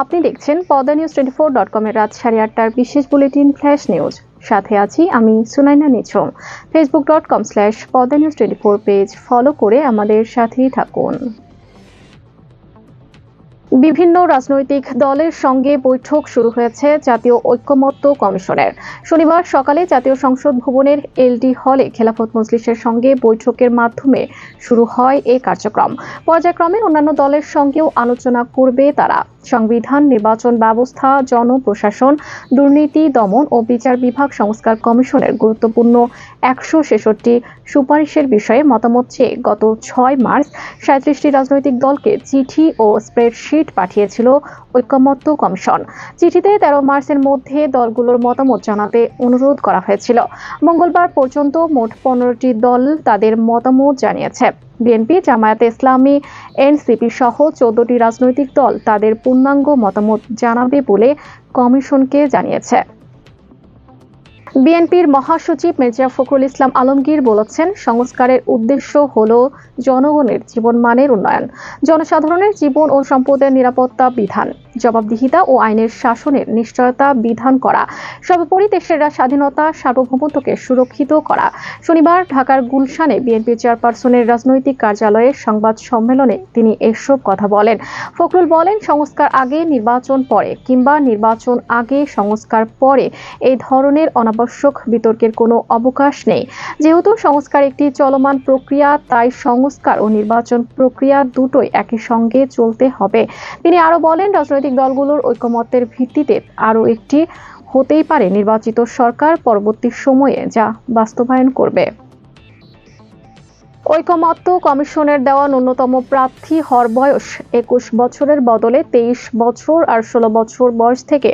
আপনি দেখছেন পদ্মা-নিউজ24.com এর রাত 8:30টার বিশেষ বুলেটিন ফ্ল্যাশ নিউজ। সাথে আছি আমি সুনাইনা নিঝুম। facebook.com/পদ্মা-নিউজ24 পেজ ফলো করে আমাদের সাথেই থাকুন। বিভিন্ন রাজনৈতিক দলের সঙ্গে বৈঠক শুরু হয়েছে জাতীয় ঐকমত্য কমিশনের। শনিবার সকালে জাতীয় সংসদ ভবনের এলডি হলে খেলাফত মজলিসের সঙ্গে বৈঠকের মাধ্যমে শুরু হয় এই কার্যক্রম। পর্যায়ক্রমে অন্যান্য দলের সঙ্গেও আলোচনা করবে তারা। সংবিধান, নির্বাচন ব্যবস্থা, জনপ্রশাসন, দুর্নীতি দমন ও বিচার বিভাগ সংস্কার কমিশনের গুরুত্বপূর্ণ 166টি সুপারিশের বিষয়ে মতামত চেয়ে গত 6 মার্চ 37টি রাজনৈতিক দলকে চিঠি ও স্প্রেডশিট পাঠিয়েছিল ঐকমত্য কমিশন। চিঠিতে 13 মার্চের মধ্যে দলগুলোর মতামত জানাতে অনুরোধ করা হয়েছিল। মঙ্গলবার পর্যন্ত মোট 15টি দল তাদের মতামত জানিয়েছে। বিএনপি, জামায়াতে ইসলামী, এনসিপি সহ 14টি রাজনৈতিক দল তাদের পূর্ণাঙ্গ মতামত জানাবে বলে কমিশনকে জানিয়েছে। বিএনপির মহাসচিব মির্জা ফখরুল ইসলাম আলমগীর বলেছেন, সংস্কারের উদ্দেশ্য হল জনগণের জীবনমানের উন্নয়ন, জনসাধারণের জীবন ও সম্পদের নিরাপত্তা বিধান, জবাবদিহিতা ও আইনের শাসনের নিশ্চয়তা বিধান করা, সর্বোপরি দেশের স্বাধীনতা সার্বভৌমত্বকে সুরক্ষিত করা। শনিবার ঢাকার গুলশানে বিএনপি চেয়ারপারসনের রাজনৈতিক কার্যালয়ে সংবাদ সম্মেলনে তিনি এসব কথা বলেন। ফখরুল বলেন, সংস্কার আগে নির্বাচন পরে কিংবা নির্বাচন আগে সংস্কার পরে এই ধরনের অনাবশ্যক বিতর্কের কোনো অবকাশ নেই। যেহেতু সংস্কার একটি চলমান প্রক্রিয়া, তাই সংস্কার ও নির্বাচন প্রক্রিয়া দুটোই একই সঙ্গে চলতে হবে। তিনি আরো বলেন, রাজনৈতিক দলগুলোর ঐকমত্যের ভিত্তিতে আরো একটি হতেই পারে নির্বাচিত সরকার পরবর্তী সময়ে যা বাস্তবায়ন করবে। ঐকমত্য কমিশনের দেওয়া ন্যূনতম প্রার্থী হওয়ার বয়স 21 বছরের বদলে 23 বছর আর 16 বছর বয়স থেকে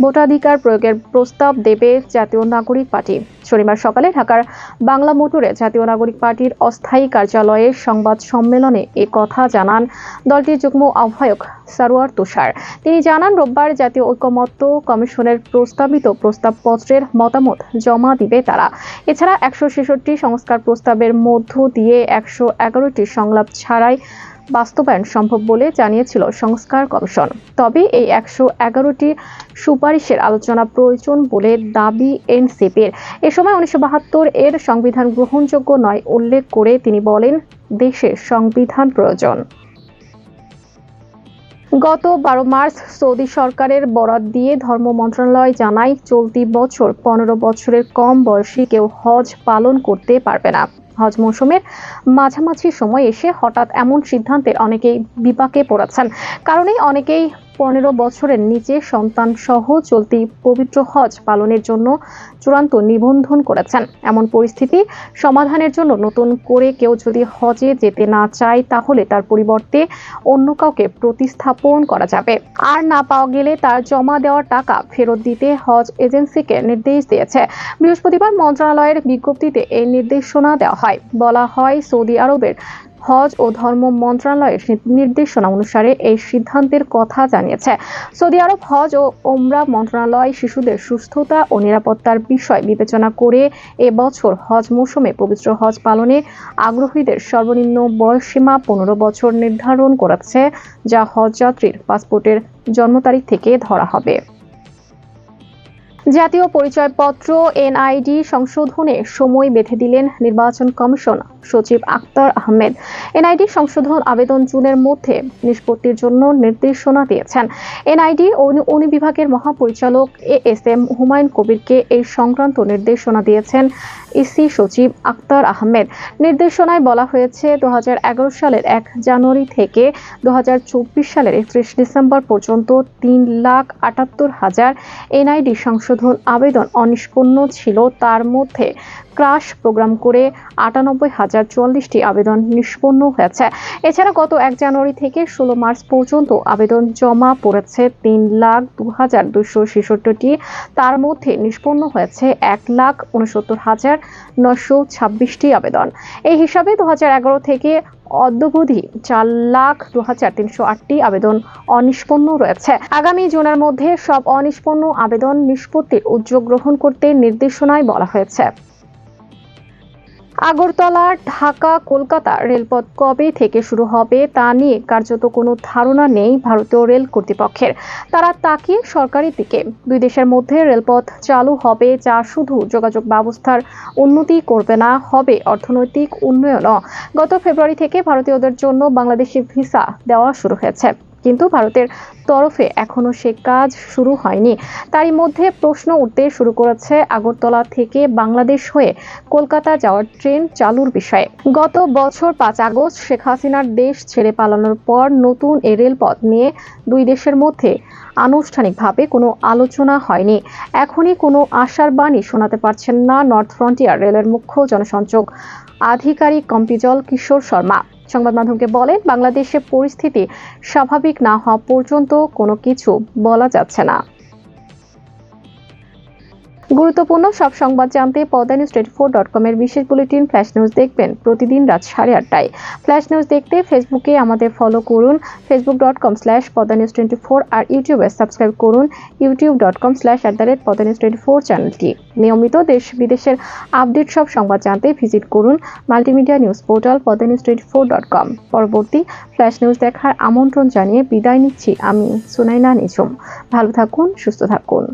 ভোটাধিকার প্রয়োগের প্রস্তাব দেবে জাতীয় নাগরিক পার্টি। শনিবার সকালে ঢাকার বাংলা মোটরে জাতীয় নাগরিক পার্টির অস্থায়ী কার্যালয়ে সংবাদ সম্মেলনে এ কথা জানান দলটির যুগ্ম আহ্বায়ক সারোয়ার তুষার। তিনি জানান, রোববার জাতীয় ঐকমত্য কমিশনের প্রস্তাবিত প্রস্তাবপত্রের মতামত জমা দিবে তারা। এছাড়া 166টি সংস্কার প্রস্তাবের মধ্য দিয়ে 111টি সংলাপ ছাড়াই বাস্তবায়ন সম্ভব বলে জানিয়েছিল সংস্কার কমিশন। তবে এই 111টি সুপারিশের আলোচনা প্রয়োজন বলে দাবি এনসিপির। এ সময় 1972 এর সংবিধান গ্রহণযোগ্য নয় উল্লেখ করে তিনি বলেন, দেশে সংবিধান প্রয়োজন। গত 12 মার্চ সৌদি সরকারের বরাত দিয়ে ধর্ম মন্ত্রণালয় জানায়, চলতি বছর 15 বছরের কম বয়সী কেউ হজ পালন করতে পারবে না। হজ মৌসুমের মাঝামাঝি সময় এসে হঠাৎ এমন সিদ্ধান্তের অনেকেই বিপাকে পড়েছেন। কারণে অনেকেই 15 বছরের নিচে সন্তান সহ চলতি পবিত্র হজ পালনের জন্য চূড়ান্ত নিবন্ধন করেছেন। এমন পরিস্থিতি সমাধানের জন্য নতুন করে কেউ যদি হজে যেতে না চায়, তাহলে তার পরিবর্তে অন্য কাউকে প্রতিস্থাপন করা যাবে। আর না পাওয়া গেলে তার জমা দেওয়া টাকা ফেরত দিতে হজ এজেন্সিকে নির্দেশ দিয়েছে। বৃহস্পতিবার মন্ত্রণালয়ের বিজ্ঞপ্তিতে এই নির্দেশনা দেওয়া হয়। বলা হয়, সৌদি আরবের হজ ও ধর্ম মন্ত্রণালয়ের নির্দেশনা অনুসারে এই সিদ্ধান্তের কথা জানিয়েছে। সৌদি আরব হজ ও ওমরা মন্ত্রণালয় শিশুদের সুস্থতা ও নিরাপত্তার বিষয় বিবেচনা করে এবছর হজ মৌসুমে পবিত্র হজ পালনে আগ্রহীদের সর্বনিম্ন বয়সসীমা 15 বছর নির্ধারণ করেছে, যা হজ যাত্রীর পাসপোর্টের জন্ম তারিখ থেকে ধরা হবে। জাতীয় পরিচয়পত্র এনআইডি সংশোধনে সময় বেঁধে দিলেন নির্বাচন কমিশন সচিব আক্তার আহমেদ। এনআইডি সংশোধন আবেদন জুনের মধ্যে নিষ্পত্তির জন্য নির্দেশনা দিয়েছেন। এনআইডি বিভাগের মহাপরিচালক এএসএম হুমায়ুন কবিরকে এই সংক্রান্ত নির্দেশনা দিয়েছেন ইসি সচিব আক্তার আহমেদ। নির্দেশনায় বলা হয়েছে, 2011 সালের 1 জানুয়ারি থেকে 2024 সালের 31 ডিসেম্বর পর্যন্ত 3,78,000 এনআইডি সংশোধন আবেদন অনিষ্পন্ন ছিল। তার মধ্যে ক্রাশ প্রোগ্রাম করে 98,044টি আবেদন নিষ্পন্ন হয়েছে। এছাড়া গত 1 জানুয়ারি থেকে 16 মার্চ পর্যন্ত আবেদন জমা পড়েছে 3,02,266টি। তার মধ্যে নিষ্পন্ন হয়েছে 1,69,926টি আবেদন। এই হিসাবে 2011 থেকে অদ্যাবধি 4,02,308টি আবেদন অনিষ্পন্ন রয়েছে। আগামী জুনের মধ্যে সব অনিষ্পন্ন আবেদন নিষ্পত্তির উদ্যোগ গ্রহণ করতে নির্দেশনায় বলা হয়েছে। আগরতলা ঢাকা কলকাতা রেলপথ কবে থেকে শুরু হবে তা নিয়ে কার্যত কোনো ধারণা নেই ভারতীয় রেল কর্তৃপক্ষের। তারা তাকিয়ে সরকারের দিকে। দুই দেশের মধ্যে রেলপথ চালু হবে, যা শুধু যোগাযোগ ব্যবস্থার উন্নতি করবে না, হবে অর্থনৈতিক উন্নয়নও। গত ফেব্রুয়ারি থেকে ভারতীয়দের জন্য বাংলাদেশি ভিসা দেওয়া শুরু হয়েছে, কিন্তু ভারতের তরফে এখনো সে কাজ শুরু হয়নি। তারই মধ্যে প্রশ্ন উঠতে শুরু করেছে আগরতলা থেকে বাংলাদেশ হয়ে কলকাতা যাওয়ার ট্রেন চালুর বিষয়ে। গত বছর 5 আগস্ট শেখ হাসিনার দেশ ছেড়ে পালানোর পর নতুন এই রেলপথ নিয়ে দুই দেশের মধ্যে আনুষ্ঠানিকভাবে কোনো আলোচনা হয়নি। এখনই কোনো আশার বাণী শোনাতে পারছেন না নর্থ ফ্রন্টিয়ার রেলের মুখ্য জনসংযোগ আধিকারিক কম্পিজল কিশোর শর্মা। সংবাদ মাধ্যমকে বলেন, বাংলাদেশে পরিস্থিতি স্বাভাবিক না হওয়া পর্যন্ত কোনো কিছু বলা যাচ্ছে না। গুরুত্বপূর্ণ সব সংবাদ জানতে পদ্মানিউজ24.com এর বিশেষ বুলেটিন ফ্ল্যাশ নিউজ দেখবেন প্রতিদিন রাত 8:30টায়। ফ্ল্যাশ নিউজ দেখতে ফেসবুকে আমাদের ফলো করুন facebook.com/পদ্মানিউজ24 আর ইউটিউবে সাবস্ক্রাইব করুন youtube.com/পদ্মানিউজ24 চ্যানেলটি। নিয়মিত দেশ বিদেশের আপডেট সব সংবাদ জানতে ভিজিট করুন মাল্টিমিডিয়া নিউজ পোর্টাল পদ্মানিউজ24.com। পরবর্তী ফ্ল্যাশ নিউজ দেখার আমন্ত্রণ জানিয়ে বিদায় নিচ্ছি আমি সুনাইনা নিঝুম। ভালো থাকুন, সুস্থ থাকুন।